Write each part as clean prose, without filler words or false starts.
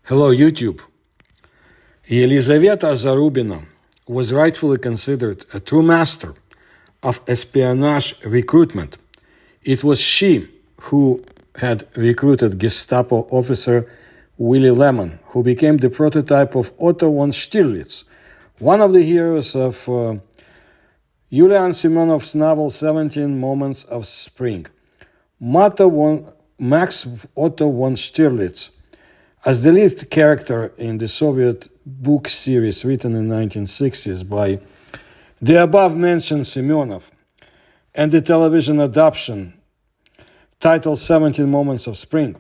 Hello, YouTube. Yelizaveta Zarubina was rightfully considered a true master of espionage recruitment. It was she who had recruited Gestapo officer Willy Lehman, who became the prototype of Otto von Stirlitz, one of the heroes of Yulian Semenov's novel 17 Moments of Spring. Max Otto von Stirlitz, as the lead character in the Soviet book series written in the 1960s by the above-mentioned Semenov, and the television adaptation titled 17 Moments of Spring.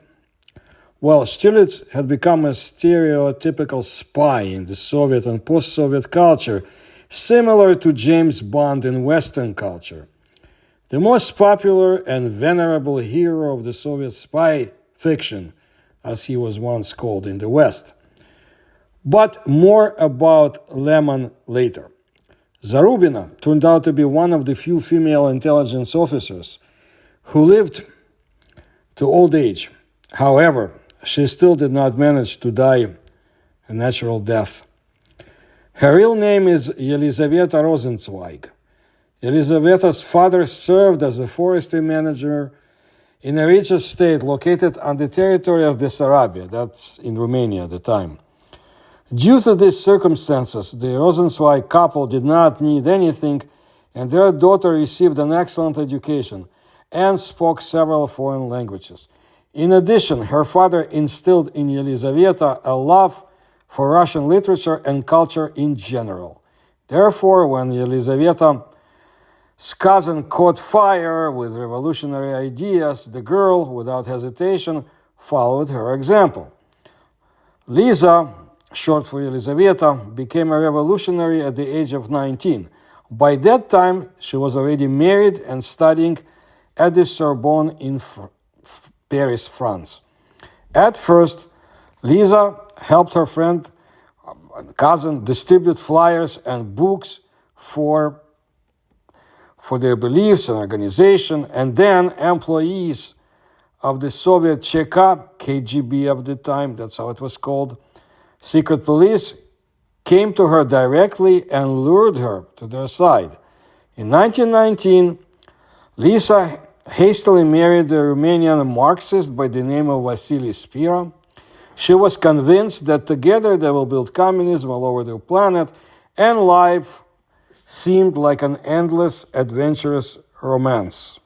Well, Stirlitz had become a stereotypical spy in the Soviet and post-Soviet culture, similar to James Bond in Western culture. The most popular and venerable hero of the Soviet spy fiction, as he was once called in the West. But more about Lehman later. Zarubina turned out to be one of the few female intelligence officers who lived to old age. However, she still did not manage to die a natural death. Her real name is Yelizaveta Rosenzweig. Yelizaveta's father served as a forestry manager in a rich estate located on the territory of Bessarabia, that's in Romania at the time. Due to these circumstances, the Rosenzweig couple did not need anything, and their daughter received an excellent education and spoke several foreign languages. In addition, her father instilled in Yelizaveta a love for Russian literature and culture in general. Therefore, when Yelizaveta's cousin caught fire with revolutionary ideas, the girl, without hesitation, followed her example. Liza, short for Yelizaveta, became a revolutionary at the age of 19. By that time, she was already married and studying at the Sorbonne in Paris, France. At first, Liza helped her friend and cousin distribute flyers and books for their beliefs and organization, and then employees of the Soviet Cheka, KGB of the time, that's how it was called, secret police, came to her directly and lured her to their side. In 1919, Lisa hastily married a Romanian Marxist by the name of Vasily Spira. She was convinced that together they will build communism all over the planet, and life seemed like an endless, adventurous romance.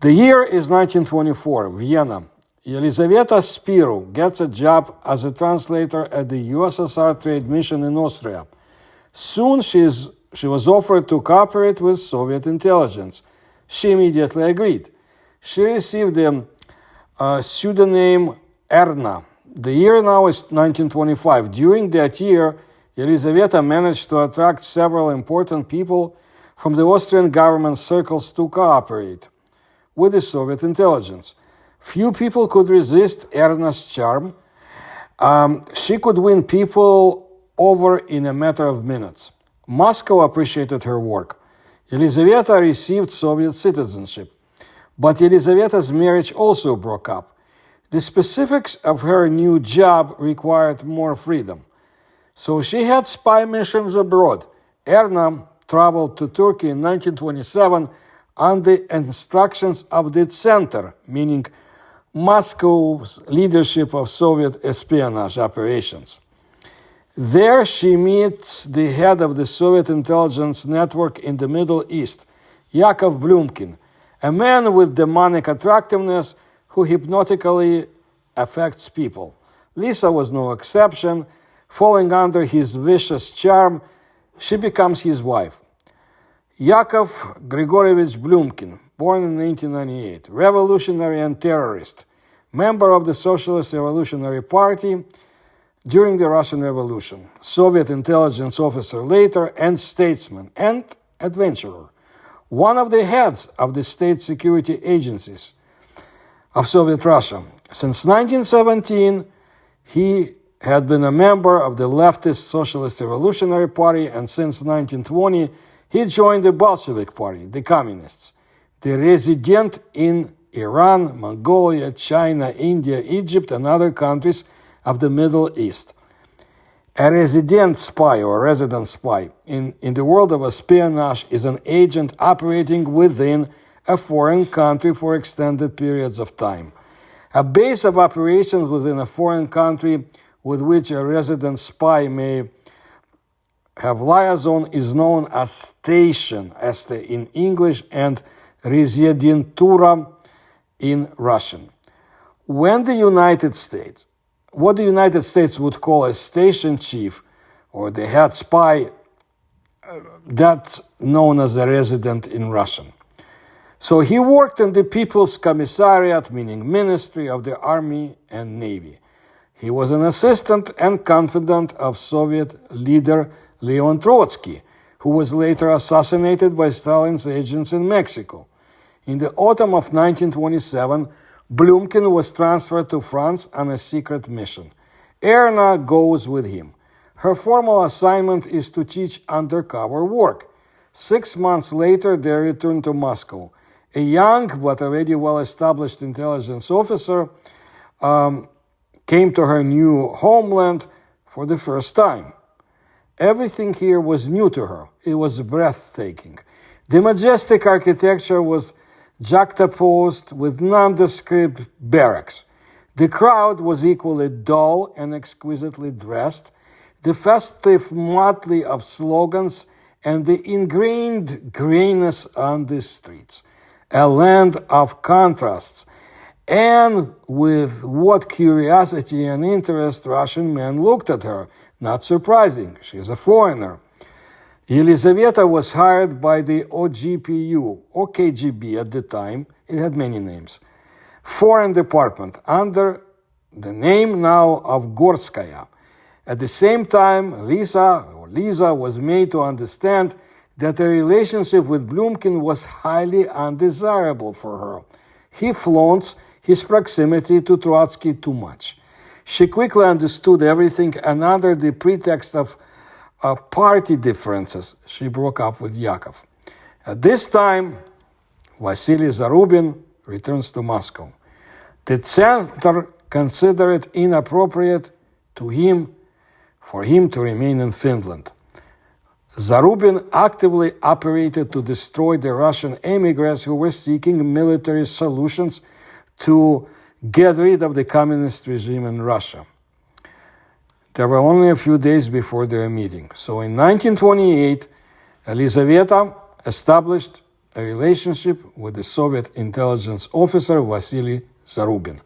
The year is 1924, Vienna. Yelizaveta Spiru gets a job as a translator at the USSR trade mission in Austria. Soon she was offered to cooperate with Soviet intelligence. She immediately agreed. She received the pseudonym Erna. The year now is 1925. During that year, Yelizaveta managed to attract several important people from the Austrian government circles to cooperate with the Soviet intelligence. Few people could resist Erna's charm. She could win people over in a matter of minutes. Moscow appreciated her work. Yelizaveta received Soviet citizenship, but Yelizaveta's marriage also broke up. The specifics of her new job required more freedom. So she had spy missions abroad. Erna traveled to Turkey in 1927 on the instructions of the Center, meaning Moscow's leadership of Soviet espionage operations. There she meets the head of the Soviet intelligence network in the Middle East, Yakov Blumkin, a man with demonic attractiveness who hypnotically affects people. Lisa was no exception. Falling under his vicious charm, she becomes his wife. Yakov Grigorievich Blumkin, born in 1898, revolutionary and terrorist, member of the Socialist Revolutionary Party during the Russian Revolution, Soviet intelligence officer later, and statesman and adventurer, one of the heads of the state security agencies of Soviet Russia. Since 1917, he had been a member of the leftist Socialist Revolutionary Party, and since 1920, he joined the Bolshevik Party, the Communists. The resident in Iran, Mongolia, China, India, Egypt, and other countries of the Middle East. A resident spy or resident spy in the world of espionage is an agent operating within a foreign country for extended periods of time. A base of operations within a foreign country with which a resident spy may have liaison is known as station, in English, and rezidentura in Russian. When the United States, what the United States would call a station chief or the head spy, that's known as a resident in Russian. So he worked in the People's Commissariat, meaning Ministry of the Army and Navy. He was an assistant and confidant of Soviet leader Leon Trotsky, who was later assassinated by Stalin's agents in Mexico. In the autumn of 1927, Blumkin was transferred to France on a secret mission. Erna goes with him. Her formal assignment is to teach undercover work. 6 months later, they return to Moscow. A young but already well-established intelligence officer came to her new homeland for the first time. Everything here was new to her. It was breathtaking. The majestic architecture was juxtaposed with nondescript barracks. The crowd was equally dull and exquisitely dressed. The festive motley of slogans and the ingrained grayness on the streets. A land of contrasts. And with what curiosity and interest Russian men looked at her. Not surprising, she is a foreigner. Yelizaveta was hired by the OGPU, or KGB at the time, it had many names, Foreign Department, under the name now of Gorskaya. At the same time, Lisa was made to understand that a relationship with Blumkin was highly undesirable for her. He flaunts his proximity to Trotsky too much. She quickly understood everything, and under the pretext of party differences, she broke up with Yakov. At this time, Vasily Zarubin returns to Moscow. The center considered it inappropriate for him to remain in Finland. Zarubin actively operated to destroy the Russian emigres who were seeking military solutions to get rid of the communist regime in Russia. There were only a few days before their meeting. So in 1928, Elizaveta established a relationship with the Soviet intelligence officer Vasily Zarubin.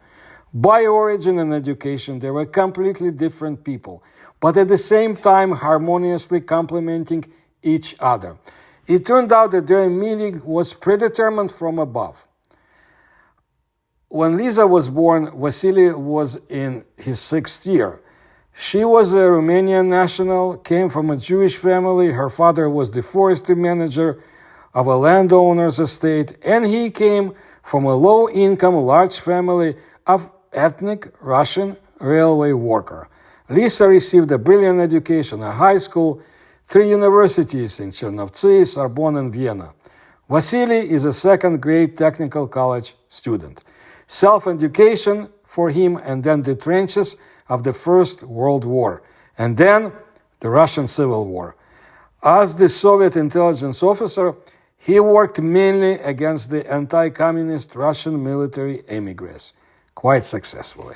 By origin and education, they were completely different people, but at the same time harmoniously complementing each other. It turned out that their meeting was predetermined from above. When Lisa was born, Vasily was in his 6th year. She was a Romanian national, came from a Jewish family. Her father was the forestry manager of a landowner's estate, and he came from a low-income, large family of ethnic Russian railway worker. Lisa received a brilliant education, a high school, 3 universities in Chernovtsi, Sorbonne, and Vienna. Vasily is a second-grade technical college student. Self-education for him, and then the trenches of the First World War, and then the Russian Civil War. As the Soviet intelligence officer, he worked mainly against the anti-communist Russian military emigres, quite successfully.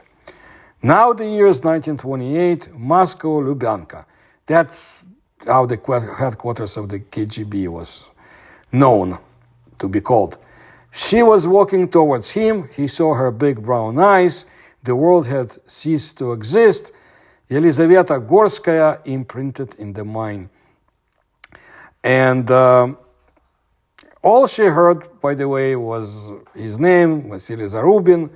Now the year is 1928, Moscow, Lubyanka. That's how the headquarters of the KGB was known to be called. She was walking towards him. He saw her big brown eyes. The world had ceased to exist. Yelizaveta Gorskaya imprinted in the mind. And all she heard, by the way, was his name, Vasily Zarubin,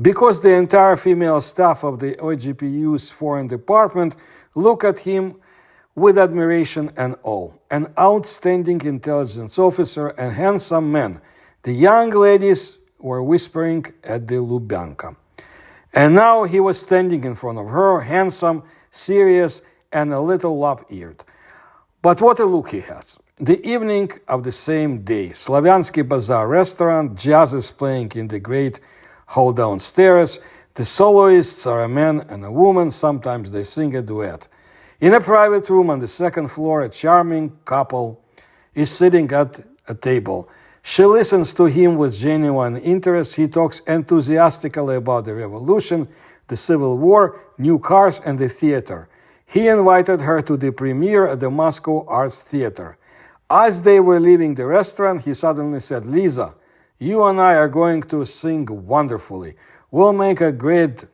because the entire female staff of the OGPU's foreign department looked at him with admiration and awe. An outstanding intelligence officer and handsome man. The young ladies were whispering at the Lubyanka. And now he was standing in front of her, handsome, serious, and a little lop-eared. But what a look he has. The evening of the same day, Slaviansky Bazaar restaurant, jazz is playing in the great hall downstairs. The soloists are a man and a woman, sometimes they sing a duet. In a private room on the second floor, a charming couple is sitting at a table. She listens to him with genuine interest. He talks enthusiastically about the revolution, the Civil War, new cars, and the theater. He invited her to the premiere at the Moscow Arts Theater. As they were leaving the restaurant, he suddenly said, "Lisa, you and I are going to sing wonderfully. We'll make a great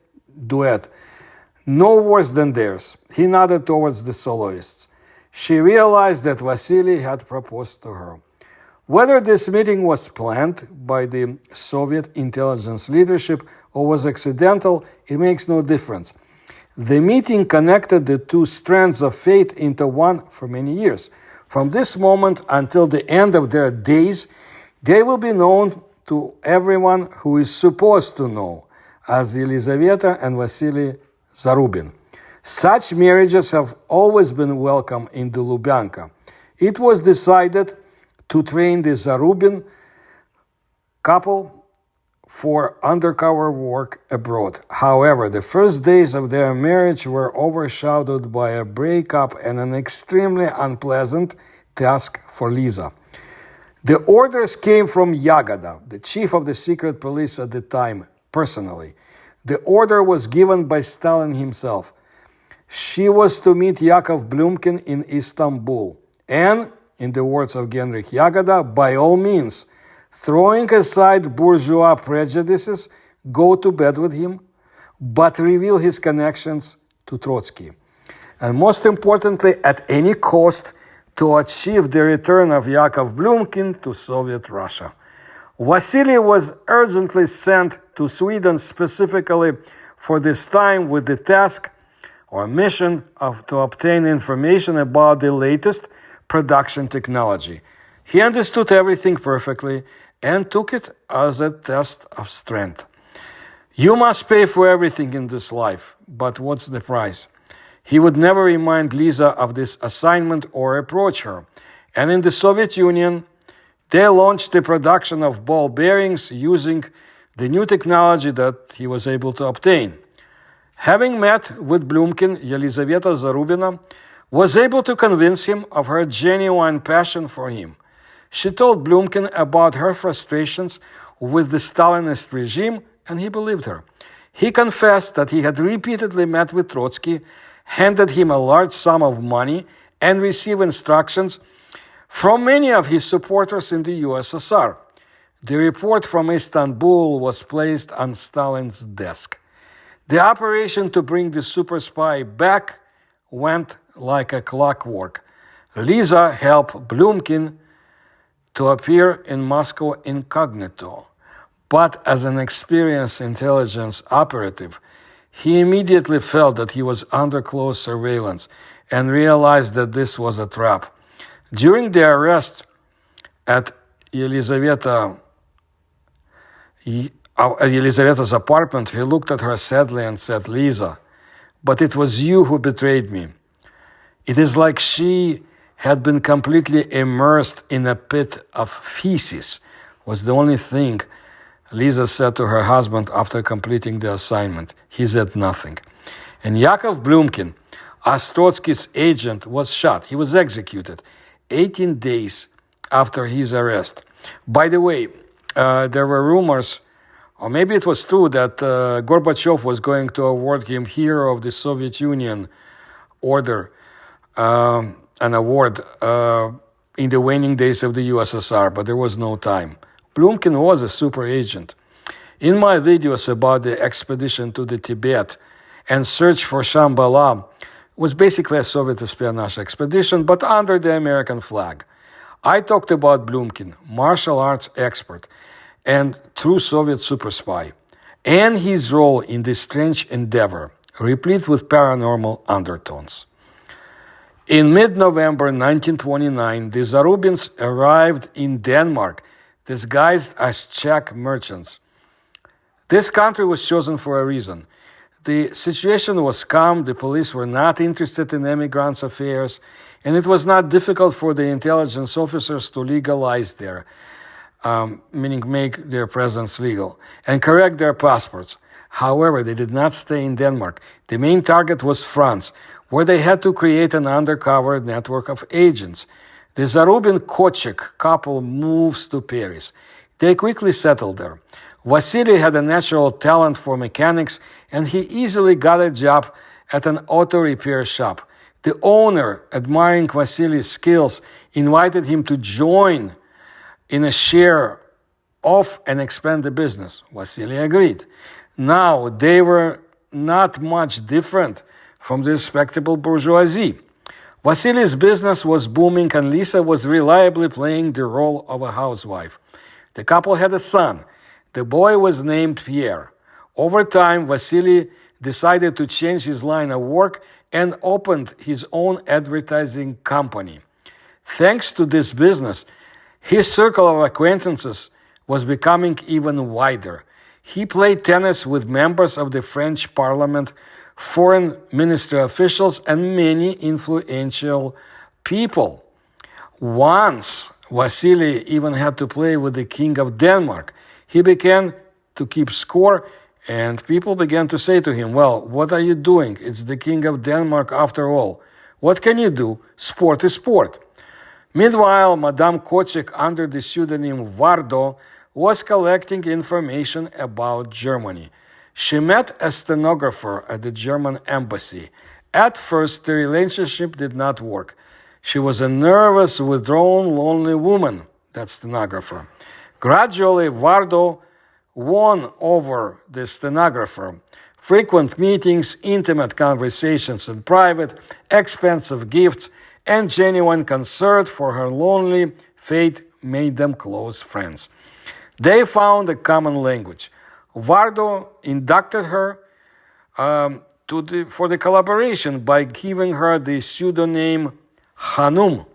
duet. No worse than theirs." He nodded towards the soloists. She realized that Vasily had proposed to her. Whether this meeting was planned by the Soviet intelligence leadership or was accidental, it makes no difference. The meeting connected the two strands of fate into one for many years. From this moment until the end of their days, they will be known to everyone who is supposed to know as Elizaveta and Vasily Zarubin. Such marriages have always been welcome in the Lubyanka. It was decided to train the Zarubin couple for undercover work abroad. However, the first days of their marriage were overshadowed by a breakup and an extremely unpleasant task for Lisa. The orders came from Yagoda, the chief of the secret police at the time, personally. The order was given by Stalin himself. She was to meet Yakov Blumkin in Istanbul and, in the words of Genrikh Yagoda, by all means, throwing aside bourgeois prejudices, go to bed with him, but reveal his connections to Trotsky. And most importantly, at any cost, to achieve the return of Yakov Blumkin to Soviet Russia. Vasily was urgently sent to Sweden specifically for this time with the task or mission to obtain information about the latest production technology. He understood everything perfectly and took it as a test of strength. You must pay for everything in this life, but what's the price? He would never remind Lisa of this assignment or approach her. And in the Soviet Union, they launched the production of ball bearings using the new technology that he was able to obtain. Having met with Blumkin, Yelizaveta Zarubina was able to convince him of her genuine passion for him. She told Blumkin about her frustrations with the Stalinist regime, and he believed her. He confessed that he had repeatedly met with Trotsky, handed him a large sum of money, and received instructions from many of his supporters in the USSR. The report from Istanbul was placed on Stalin's desk. The operation to bring the super spy back went like a clockwork. Lisa helped Blumkin to appear in Moscow incognito, but as an experienced intelligence operative, he immediately felt that he was under close surveillance and realized that this was a trap. During the arrest at Elizaveta's apartment, he looked at her sadly and said, "Lisa, but it was you who betrayed me." It is like she had been completely immersed in a pit of feces, was the only thing Lisa said to her husband after completing the assignment. He said nothing. And Yakov Blumkin, as Trotsky's agent, was shot. He was executed 18 days after his arrest. By the way, there were rumors, or maybe it was true, that Gorbachev was going to award him Hero of the Soviet Union order, an award in the waning days of the USSR, but there was no time. Blumkin was a super agent. In my videos about the expedition to the Tibet and search for Shambhala, was basically a Soviet espionage expedition, but under the American flag. I talked about Blumkin, martial arts expert and true Soviet super spy, and his role in this strange endeavor, replete with paranormal undertones. In mid-November 1929, the Zarubins arrived in Denmark, disguised as Czech merchants. This country was chosen for a reason. The situation was calm, the police were not interested in immigrants' affairs, and it was not difficult for the intelligence officers to legalize their, meaning make their presence legal, and correct their passports. However, they did not stay in Denmark. The main target was France, where they had to create an undercover network of agents. The Zarubin-Kochek couple moves to Paris. They quickly settled there. Vasily had a natural talent for mechanics, and he easily got a job at an auto repair shop. The owner, admiring Vasily's skills, invited him to join in a share of and expand the business. Vasily agreed. Now, they were not much different from the respectable bourgeoisie. Vasily's business was booming, and Lisa was reliably playing the role of a housewife. The couple had a son. The boy was named Pierre. Over time, Vasily decided to change his line of work and opened his own advertising company. Thanks to this business, his circle of acquaintances was becoming even wider. He played tennis with members of the French Parliament, foreign ministry officials, and many influential people. Once, Vasily even had to play with the King of Denmark. He began to keep score, and people began to say to him, "Well, what are you doing? It's the King of Denmark after all. What can you do? Sport is sport." Meanwhile, Madame Kochek, under the pseudonym Vardo, was collecting information about Germany. She met a stenographer at the German embassy. At first, the relationship did not work. She was a nervous, withdrawn, lonely woman, that stenographer. Gradually, Vardo won over the stenographer. Frequent meetings, intimate conversations in private, expensive gifts, and genuine concern for her lonely fate made them close friends. They found a common language. Vardo inducted her for the collaboration by giving her the pseudonym Hanum.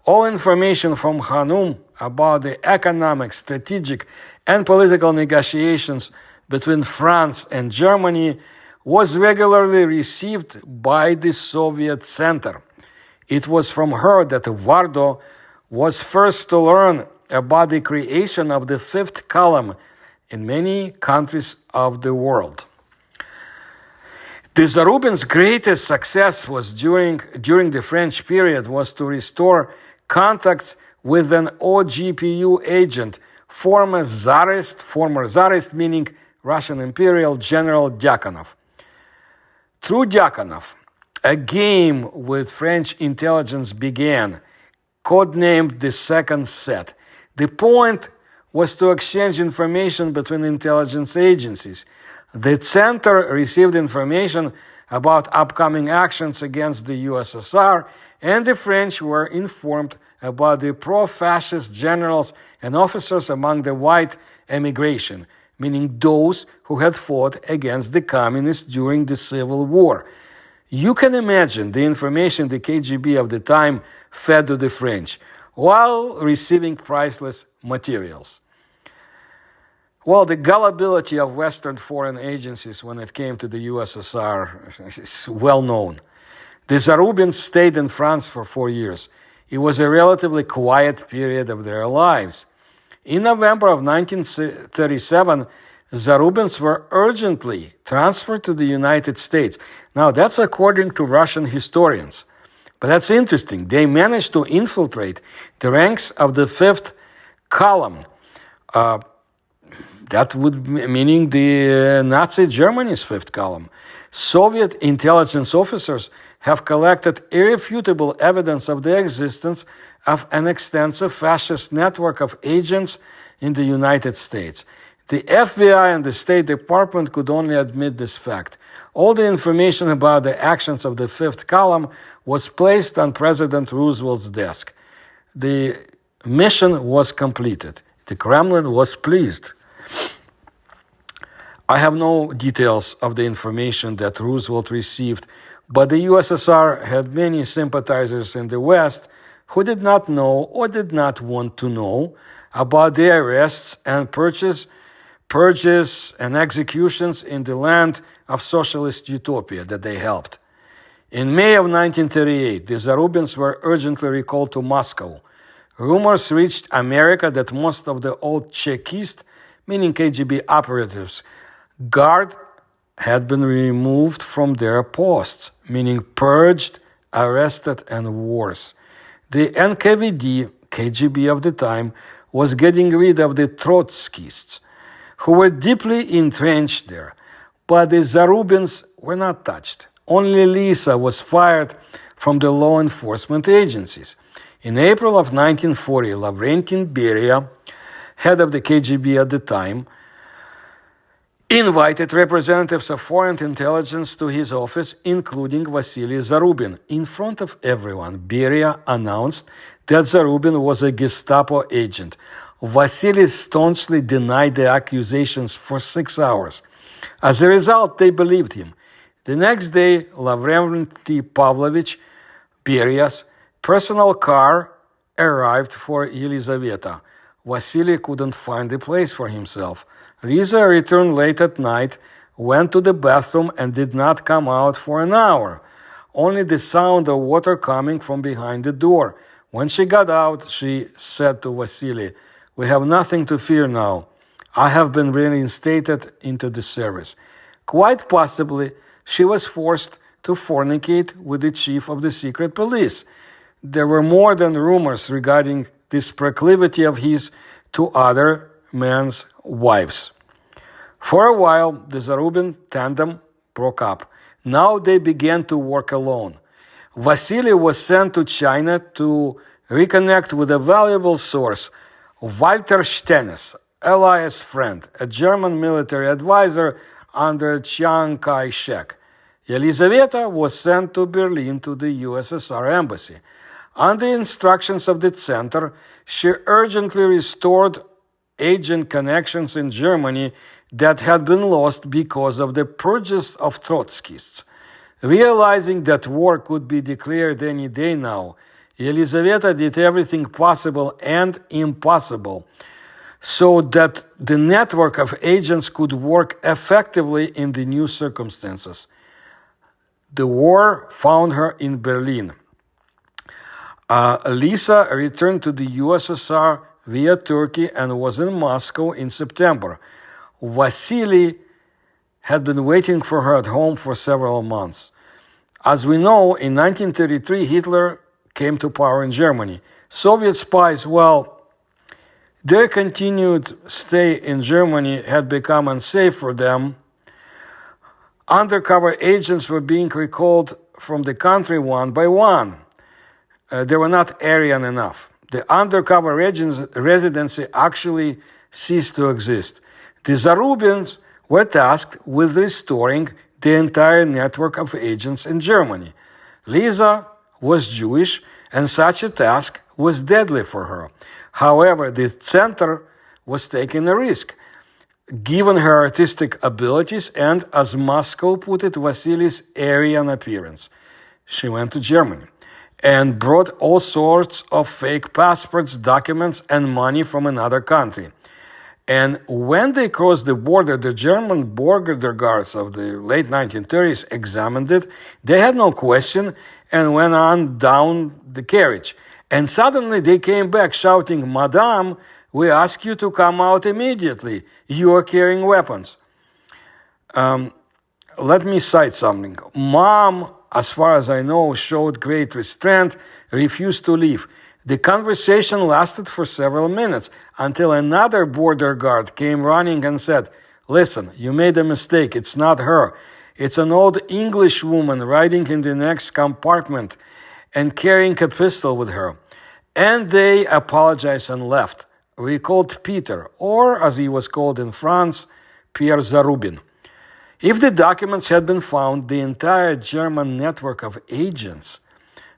All information from Hanum about the economic, strategic, and political negotiations between France and Germany was regularly received by the Soviet Center. It was from her that Vardo was first to learn about the creation of the fifth column in many countries of the world. The Zarubin's greatest success was during the French period was to restore contacts with an OGPU agent, former Tsarist, meaning Russian Imperial General Dyakonov. Through Dyakonov, a game with French intelligence began, codenamed the Second Set. The point was to exchange information between intelligence agencies. The center received information about upcoming actions against the USSR, and the French were informed about the pro-fascist generals and officers among the white emigration, meaning those who had fought against the communists during the Civil War. You can imagine the information the KGB of the time fed to the French, while receiving priceless materials. Well, the gullibility of Western foreign agencies when it came to the USSR is well known. The Zarubins stayed in France for 4 years. It was a relatively quiet period of their lives. In November of 1937, Zarubins were urgently transferred to the United States. Now, that's according to Russian historians. But that's interesting. They managed to infiltrate the ranks of the fifth column. That would meaning the Nazi Germany's fifth column. Soviet intelligence officers have collected irrefutable evidence of the existence of an extensive fascist network of agents in the United States. The FBI and the State Department could only admit this fact. All the information about the actions of the fifth column was placed on President Roosevelt's desk. The mission was completed. The Kremlin was pleased. I have no details of the information that Roosevelt received, but the USSR had many sympathizers in the West who did not know or did not want to know about the arrests and purges and executions in the land of socialist utopia that they helped. In May of 1938, the Zarubins were urgently recalled to Moscow. Rumors reached America that most of the old Chekist, meaning KGB operatives, guard had been removed from their posts, meaning purged, arrested, and worse. The NKVD, KGB of the time, was getting rid of the Trotskyists, who were deeply entrenched there. But the Zarubins were not touched. Only Lisa was fired from the law enforcement agencies. In April of 1940, Lavrentiy Beria, head of the KGB at the time, invited representatives of foreign intelligence to his office, including Vasily Zarubin. In front of everyone, Beria announced that Zarubin was a Gestapo agent. Vasily staunchly denied the accusations for 6 hours. As a result, they believed him. The next day, Lavrentiy Pavlovich Beria's personal car arrived for Yelizaveta. Vasily couldn't find a place for himself. Liza returned late at night, went to the bathroom, and did not come out for an hour. Only the sound of water coming from behind the door. When she got out, she said to Vasily, "We have nothing to fear now. I have been reinstated into the service." Quite possibly, she was forced to fornicate with the chief of the secret police. There were more than rumors regarding this proclivity of his to other men's wives. For a while, the Zarubin tandem broke up. Now they began to work alone. Vasily was sent to China to reconnect with a valuable source, Walter Stennes, Elias' friend, a German military advisor under Chiang Kai-shek. Yelizaveta was sent to Berlin to the USSR embassy. On the instructions of the center, she urgently restored agent connections in Germany that had been lost because of the purges of Trotskyists. Realizing that war could be declared any day now, Yelizaveta did everything possible and impossible so that the network of agents could work effectively in the new circumstances. The war found her in Berlin. Lisa returned to the USSR via Turkey and was in Moscow in September. Vasily had been waiting for her at home for several months. As we know, in 1933, Hitler came to power in Germany. Soviet spies, their continued stay in Germany had become unsafe for them. Undercover agents were being recalled from the country one by one. They were not Aryan enough. The undercover residency actually ceased to exist. The Zarubins were tasked with restoring the entire network of agents in Germany. Lisa was Jewish, and such a task was deadly for her. However, the center was taking a risk. Given her artistic abilities and, as Moscow put it, Vasily's Aryan appearance, she went to Germany and brought all sorts of fake passports, documents, and money from another country. And when they crossed the border, the German border guards of the late 1930s examined it. They had no question and went on down the carriage. And suddenly they came back shouting, "Madame, we ask you to come out immediately. You are carrying weapons." Let me cite something. Mom, as far as I know, showed great restraint, refused to leave. The conversation lasted for several minutes until another border guard came running and said, "Listen, you made a mistake. It's not her. It's an old English woman riding in the next compartment and carrying a pistol with her." And they apologized and left. We called Peter, or as he was called in France, Pierre Zarubin. If the documents had been found, the entire German network of agents,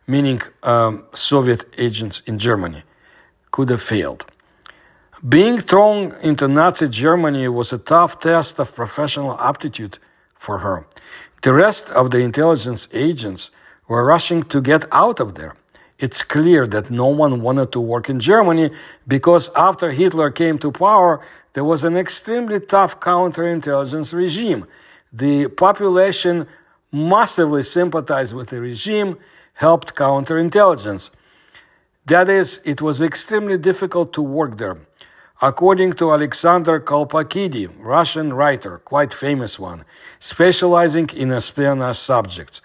meaning Soviet agents in Germany, could have failed. Being thrown into Nazi Germany was a tough test of professional aptitude for her. The rest of the intelligence agents were rushing to get out of there. It's clear that no one wanted to work in Germany because after Hitler came to power, there was an extremely tough counterintelligence regime. The population massively sympathized with the regime, helped counterintelligence. That is, it was extremely difficult to work there. According to Alexander Kolpakidi, Russian writer, quite famous one, specializing in espionage subjects,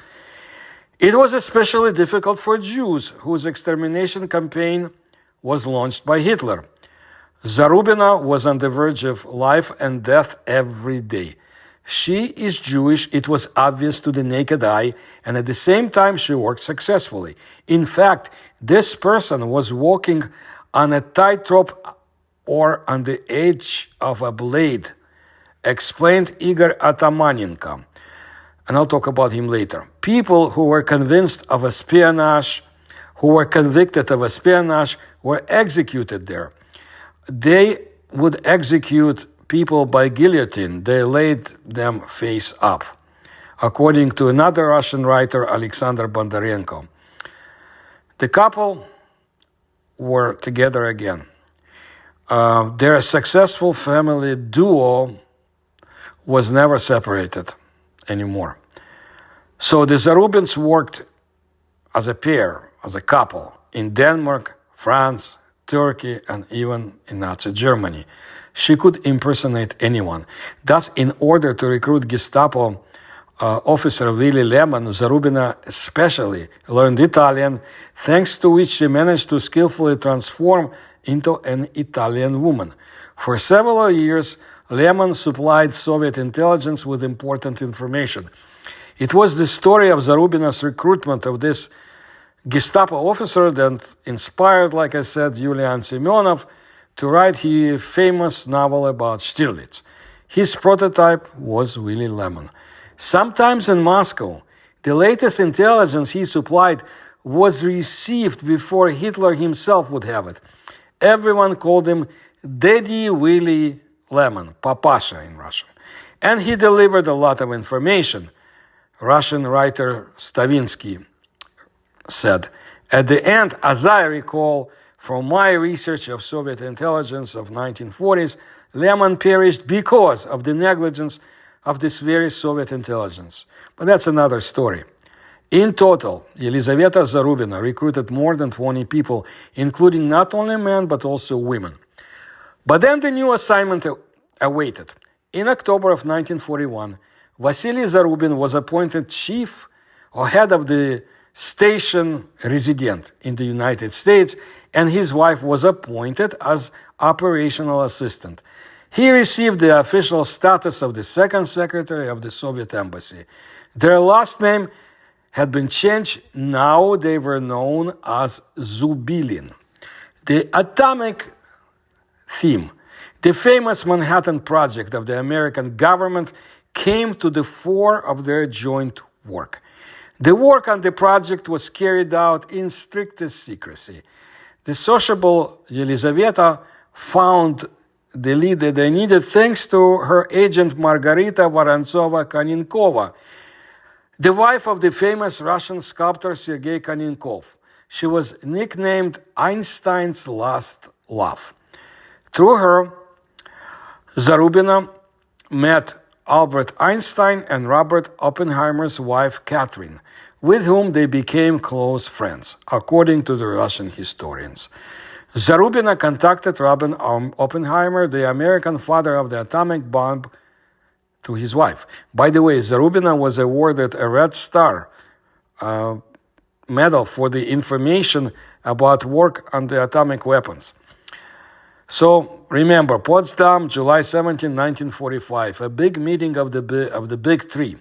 it was especially difficult for Jews, whose extermination campaign was launched by Hitler. Zarubina was on the verge of life and death every day. She is Jewish, it was obvious to the naked eye, and at the same time she worked successfully. In fact, this person was walking on a tightrope or on the edge of a blade, explained Igor Atamanenko. And I'll talk about him later. People who were convinced of espionage, who were convicted of espionage, were executed there. They would execute people by guillotine. They laid them face up, according to another Russian writer, Alexander Bondarenko. The couple were together again. Their successful family duo was never separated anymore. So the Zarubins worked as a pair, as a couple, in Denmark, France, Turkey, and even in Nazi Germany. She could impersonate anyone. Thus, in order to recruit Gestapo officer Willy Lehman, Zarubina especially learned Italian, thanks to which she managed to skillfully transform into an Italian woman. For several years, Lehman supplied Soviet intelligence with important information. It was the story of Zarubina's recruitment of this Gestapo officer that inspired, like I said, Yulian Semyonov to write his famous novel about Stirlitz. His prototype was Willy Lehman. Sometimes in Moscow, the latest intelligence he supplied was received before Hitler himself would have it. Everyone called him Daddy Willy Lehman, Papasha in Russian. And he delivered a lot of information. Russian writer Stavinsky said, at the end, as I recall from my research of Soviet intelligence of 1940s, Lehman perished because of the negligence of this very Soviet intelligence. But that's another story. In total, Elizaveta Zarubina recruited more than 20 people, including not only men but also women. But then the new assignment awaited. In October of 1941, Vasily Zarubin was appointed chief or head of the station resident in the United States, and his wife was appointed as operational assistant. He received the official status of the second secretary of the Soviet embassy. Their last name had been changed. Now they were known as Zubilin. The atomic theme, the famous Manhattan Project of the American government, came to the fore of their joint work. The work on the project was carried out in strictest secrecy. The sociable Elizaveta found the lead that they needed thanks to her agent Margarita Vorontsova-Kaninkova, the wife of the famous Russian sculptor Sergei Kaninkov. She was nicknamed Einstein's last love. Through her, Zarubina met Albert Einstein and Robert Oppenheimer's wife Catherine, with whom they became close friends, according to the Russian historians. Zarubina contacted Robert Oppenheimer, the American father of the atomic bomb, to his wife. By the way, Zarubina was awarded a Red Star medal for the information about work on the atomic weapons. So remember, Potsdam, July 17, 1945, a big meeting of the Big Three.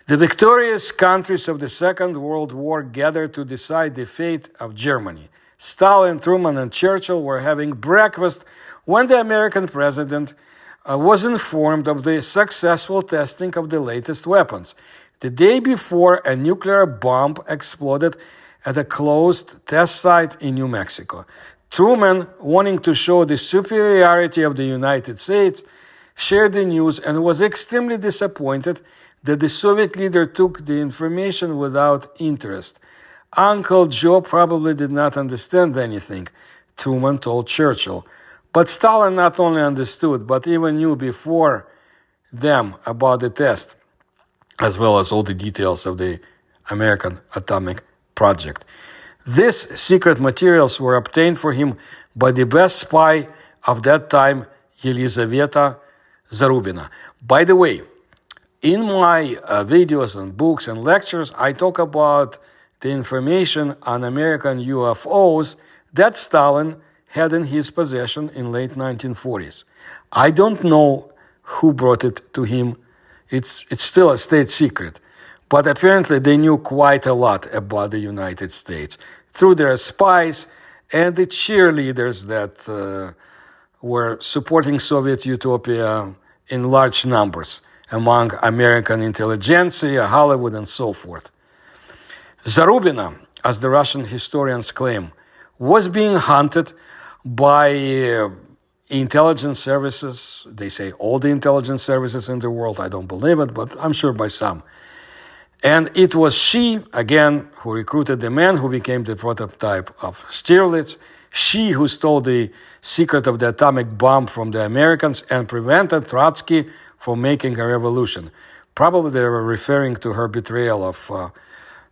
The victorious countries of the Second World War gathered to decide the fate of Germany. Stalin, Truman, and Churchill were having breakfast when the American president was informed of the successful testing of the latest weapons. The day before, a nuclear bomb exploded at a closed test site in New Mexico. Truman, wanting to show the superiority of the United States, shared the news and was extremely disappointed that the Soviet leader took the information without interest. Uncle Joe probably did not understand anything, Truman told Churchill. But Stalin not only understood, but even knew before them about the test. as well as all the details of the American atomic project. These secret materials were obtained for him by the best spy of that time, Yelizaveta Zarubina. By the way, in my videos and books and lectures, I talk about the information on American UFOs that Stalin had in his possession in late 1940s. I don't know who brought it to him. It's still a state secret. But apparently they knew quite a lot about the United States through their spies and the cheerleaders that were supporting Soviet utopia in large numbers among American intelligentsia, Hollywood, and so forth. Zarubina, as the Russian historians claim, was being hunted by intelligence services. They say all the intelligence services in the world. I don't believe it, but I'm sure by some. And it was she, again, who recruited the man who became the prototype of Stirlitz. She who stole the secret of the atomic bomb from the Americans and prevented Trotsky from making a revolution. Probably they were referring to her betrayal of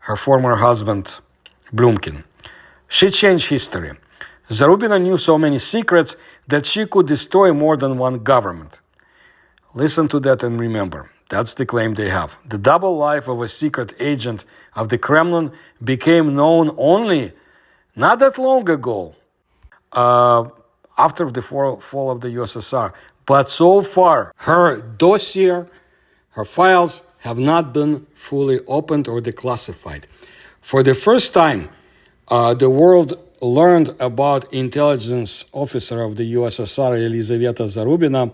her former husband, Blumkin. She changed history. Zarubina knew so many secrets that she could destroy more than one government. Listen to that and remember. That's the claim they have. The double life of a secret agent of the Kremlin became known only not that long ago, after the fall of the USSR. But so far, her dossier, her files have not been fully opened or declassified. For the first time, the world learned about intelligence officer of the USSR, Yelizaveta Zarubina,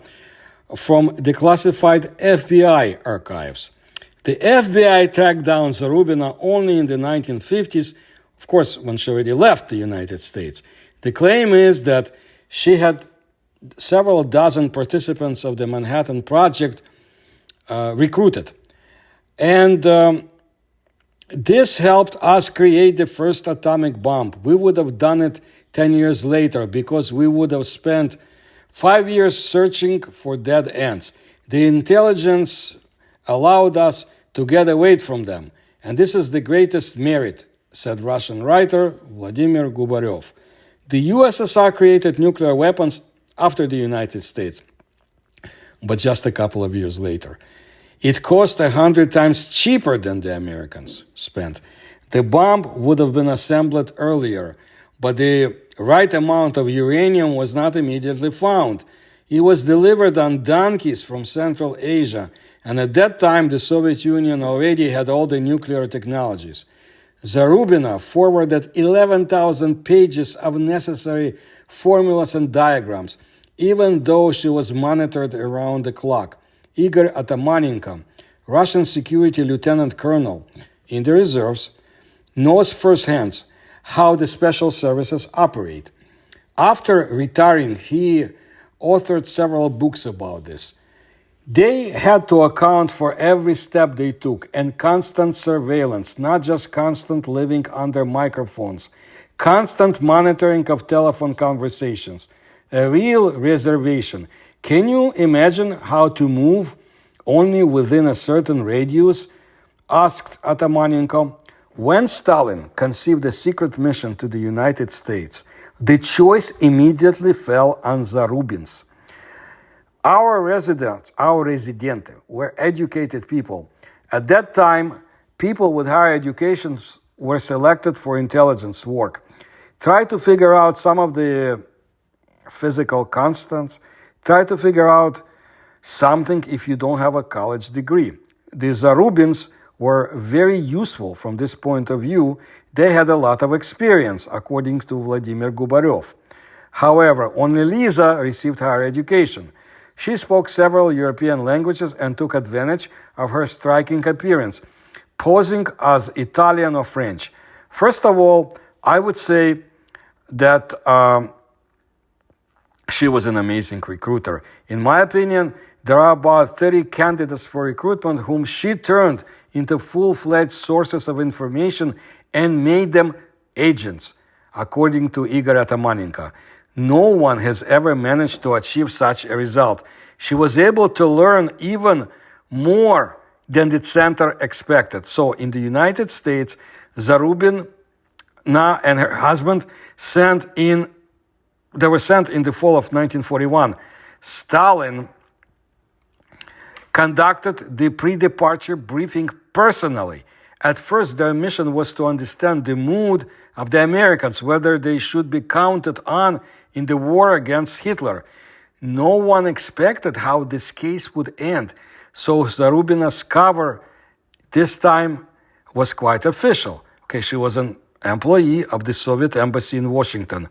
from declassified FBI archives. The FBI tracked down Zarubina only in the 1950s, of course, when she already left the United States. The claim is that she had several dozen participants of the Manhattan Project recruited. And this helped us create the first atomic bomb. We would have done it 10 years later because we would have spent 5 years searching for dead ends. The intelligence allowed us to get away from them. And this is the greatest merit, said Russian writer Vladimir Gubaryov. The USSR created nuclear weapons after the United States, but just a couple of years later. It cost 100 times cheaper than the Americans spent. The bomb would have been assembled earlier, but the right amount of uranium was not immediately found. It was delivered on donkeys from Central Asia, and at that time the Soviet Union already had all the nuclear technologies. Zarubina forwarded 11,000 pages of necessary formulas and diagrams, even though she was monitored around the clock. Igor Atamanenko, Russian security lieutenant colonel in the reserves, knows firsthand how the special services operate. After retiring, he authored several books about this. They had to account for every step they took and constant surveillance, not just constant living under microphones, constant monitoring of telephone conversations, a real reservation. Can you imagine how to move only within a certain radius? Asked Atamanenko. When Stalin conceived a secret mission to the United States, the choice immediately fell on Zarubins. Our residents were educated people. At that time, people with higher educations were selected for intelligence work. Try to figure out some of the physical constants. Try to figure out something if you don't have a college degree. The Zarubins were very useful from this point of view. They had a lot of experience, according to Vladimir Gubaryov. However, only Lisa received higher education. She spoke several European languages and took advantage of her striking appearance, posing as Italian or French. First of all, I would say that she was an amazing recruiter. In my opinion, there are about 30 candidates for recruitment whom she turned into full-fledged sources of information and made them agents, according to Igor Atamanenko. No one has ever managed to achieve such a result. She was able to learn even more than the center expected. So in the United States, Zarubina and her husband were sent in the fall of 1941. Stalin conducted the pre-departure briefing personally. At first, their mission was to understand the mood of the Americans, whether they should be counted on in the war against Hitler. No one expected how this case would end, so Zarubina's cover this time was quite official. She was an employee of the Soviet embassy in Washington.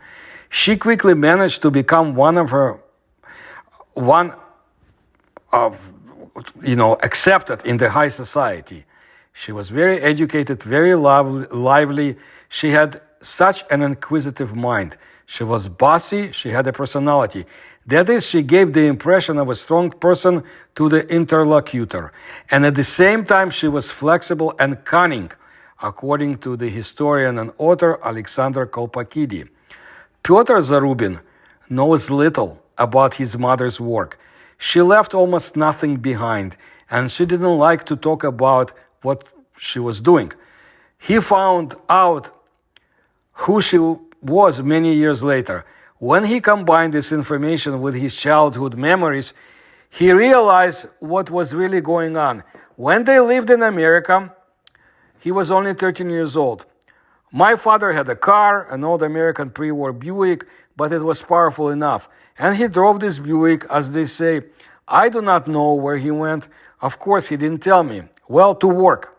She quickly managed to become accepted in the high society. She was very educated, very lively. She had such an inquisitive mind. She was bossy, she had a personality. That is, she gave the impression of a strong person to the interlocutor. And at the same time, she was flexible and cunning, according to the historian and author Alexander Kolpakidi. Pyotr Zarubin knows little about his mother's work. She left almost nothing behind, and she didn't like to talk about what she was doing. He found out who she was many years later. When he combined this information with his childhood memories, he realized what was really going on. When they lived in America, he was only 13 years old. My father had a car, an old American pre-war Buick, but it was powerful enough. And he drove this Buick, as they say. I do not know where he went. Of course, he didn't tell me. Well, to work,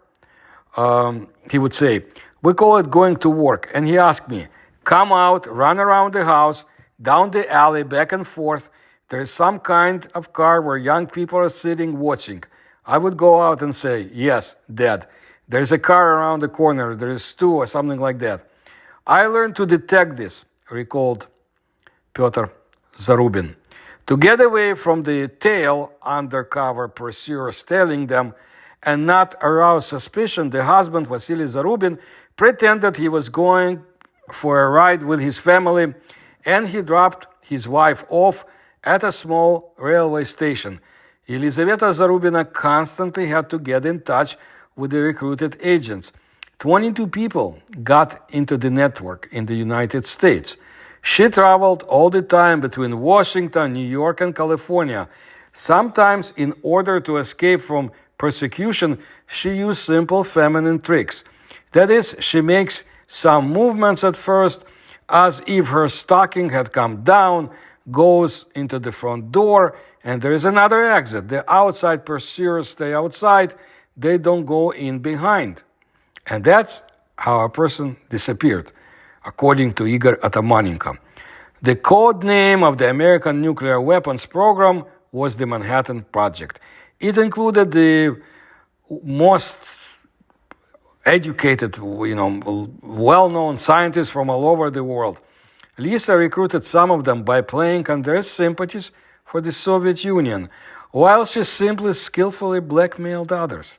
he would say. We call it going to work. And he asked me, come out, run around the house, down the alley, back and forth. There is some kind of car where young people are sitting watching. I would go out and say, yes, Dad. There's a car around the corner. There is two or something like that. I learned to detect this, recalled Pyotr Zarubin. To get away from the tail undercover pursuers tailing them and not arouse suspicion, the husband, Vasily Zarubin, pretended he was going for a ride with his family, and he dropped his wife off at a small railway station. Elizaveta Zarubina constantly had to get in touch with the recruited agents. 22 people got into the network in the United States. She traveled all the time between Washington, New York, and California. Sometimes, in order to escape from persecution, she used simple feminine tricks. That is, she makes some movements at first, as if her stocking had come down, goes into the front door, and there is another exit. The outside pursuers stay outside. They don't go in behind. And that's how a person disappeared, according to Igor Atamanenko. The code name of the American nuclear weapons program was the Manhattan Project. It included the most educated, well-known scientists from all over the world. Lisa recruited some of them by playing on their sympathies for the Soviet Union, while she simply skillfully blackmailed others.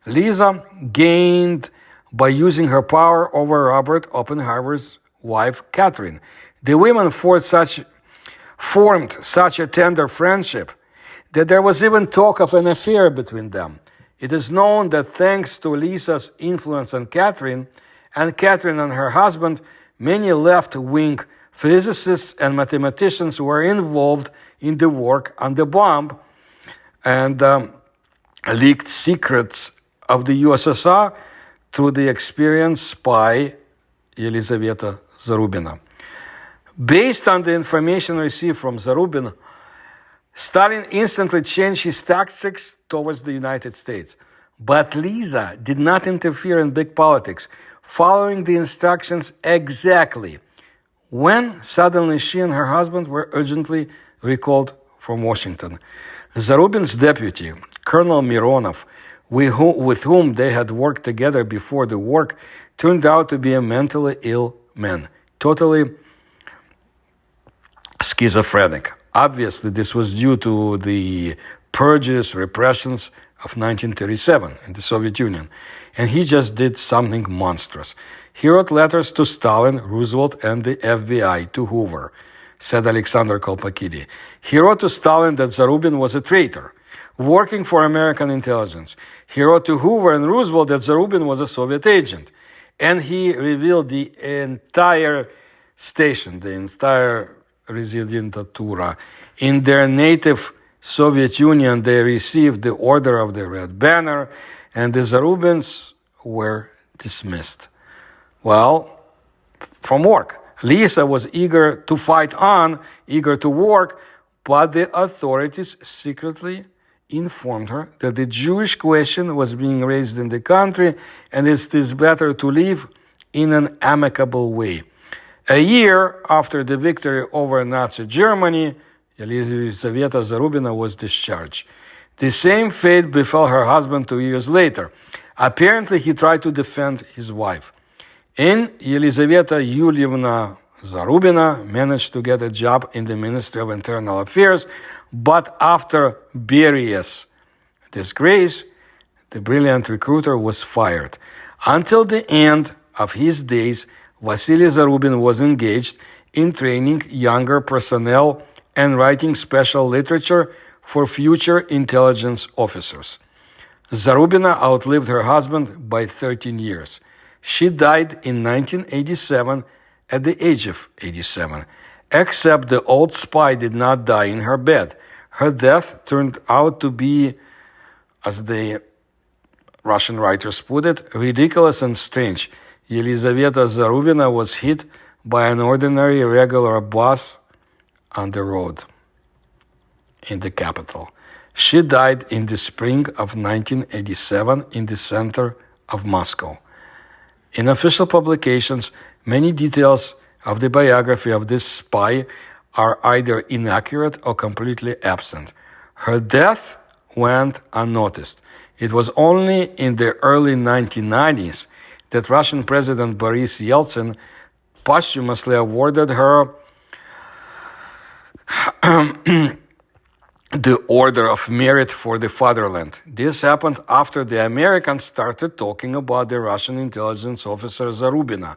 Lisa gained by using her power over Robert Oppenheimer's wife, Catherine. The women formed such a tender friendship that there was even talk of an affair between them. It is known that thanks to Lisa's influence on Catherine and her husband, many left-wing physicists and mathematicians were involved in the work on the bomb and leaked secrets of the USSR through the experienced spy Elizaveta Zarubina. Based on the information received from Zarubin, Stalin instantly changed his tactics towards the United States. But Lisa did not interfere in big politics, following the instructions exactly, when suddenly she and her husband were urgently recalled from Washington. Zarubin's deputy, Colonel Mironov, with whom they had worked together before the war, turned out to be a mentally ill man, totally schizophrenic. Obviously, this was due to the purges, repressions of 1937 in the Soviet Union, and he just did something monstrous. He wrote letters to Stalin, Roosevelt, and the FBI to Hoover, said Alexander Kolpakidi. He wrote to Stalin that Zarubin was a traitor. working for American intelligence. He wrote to Hoover and Roosevelt that Zarubin was a Soviet agent. And he revealed the entire station, the entire Rezidentatura. In their native Soviet Union, they received the Order of the Red Banner, and the Zarubins were dismissed. Well, from work. Lisa was eager to fight on, eager to work, but the authorities secretly informed her that the Jewish question was being raised in the country and it is better to leave in an amicable way. A year after the victory over Nazi Germany, Yelizaveta Zarubina was discharged. The same fate befell her husband 2 years later. Apparently, he tried to defend his wife. And Yelizaveta Yulievna Zarubina managed to get a job in the Ministry of Internal Affairs, but after Beria's disgrace, the brilliant recruiter was fired. Until the end of his days, Vasily Zarubin was engaged in training younger personnel and writing special literature for future intelligence officers. Zarubina outlived her husband by 13 years. She died in 1987 at the age of 87. Except the old spy did not die in her bed. Her death turned out to be, as the Russian writers put it, ridiculous and strange. Yelizaveta Zarubina was hit by an ordinary regular bus on the road in the capital. She died in the spring of 1987 in the center of Moscow. In official publications, many details of the biography of this spy are either inaccurate or completely absent. Her death went unnoticed. It was only in the early 1990s that Russian President Boris Yeltsin posthumously awarded her the Order of Merit for the Fatherland. This happened after the Americans started talking about the Russian intelligence officer Zarubina,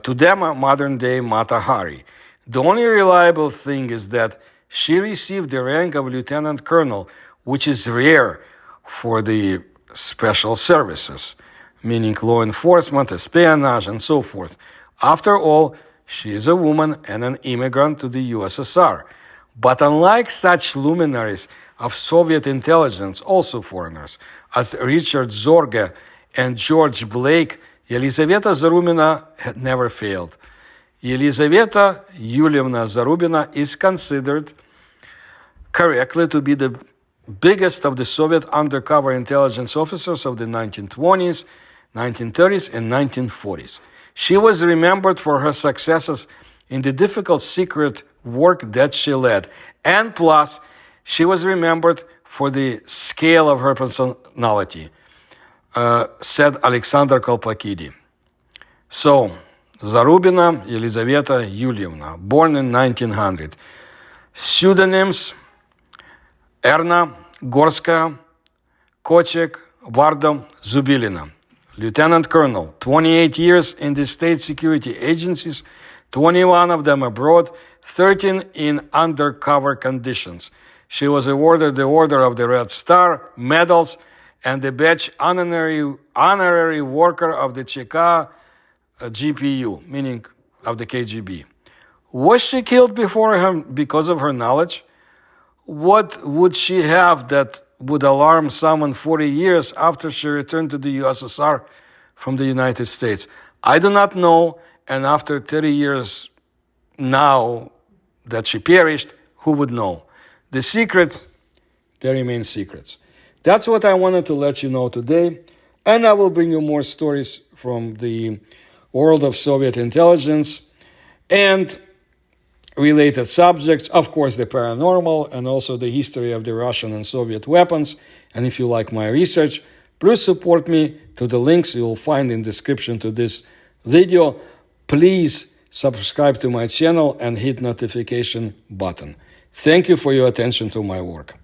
to them a modern-day Mata Hari. The only reliable thing is that she received the rank of lieutenant colonel, which is rare for the special services, meaning law enforcement, espionage, and so forth. After all, she is a woman and an immigrant to the USSR. But unlike such luminaries of Soviet intelligence, also foreigners, as Richard Zorge and George Blake, Yelizaveta Zarubina had never failed. Yelizaveta Yulievna Zarubina is considered correctly to be the biggest of the Soviet undercover intelligence officers of the 1920s, 1930s, and 1940s. She was remembered for her successes in the difficult secret work that she led. And plus, she was remembered for the scale of her personality, said Alexander Kolpakidi. So, Zarubina Yelizaveta Yulievna, born in 1900. Pseudonyms: Erna, Gorskaya, Kochek, Varda, Zubilina. Lieutenant Colonel, 28 years in the state security agencies, 21 of them abroad, 13 in undercover conditions. She was awarded the Order of the Red Star, medals, and the badge honorary worker of the Cheka GPU, meaning of the KGB. Was she killed because of her knowledge? What would she have that would alarm someone 40 years after she returned to the USSR from the United States? I do not know, and after 30 years now that she perished, who would know? The secrets, they remain secrets. That's what I wanted to let you know today, and I will bring you more stories from the world of Soviet intelligence and related subjects, of course the paranormal, and also the history of the Russian and Soviet weapons. And if you like my research, please support me to the links you will find in the description to this video. Please subscribe to my channel and hit notification button. Thank you for your attention to my work.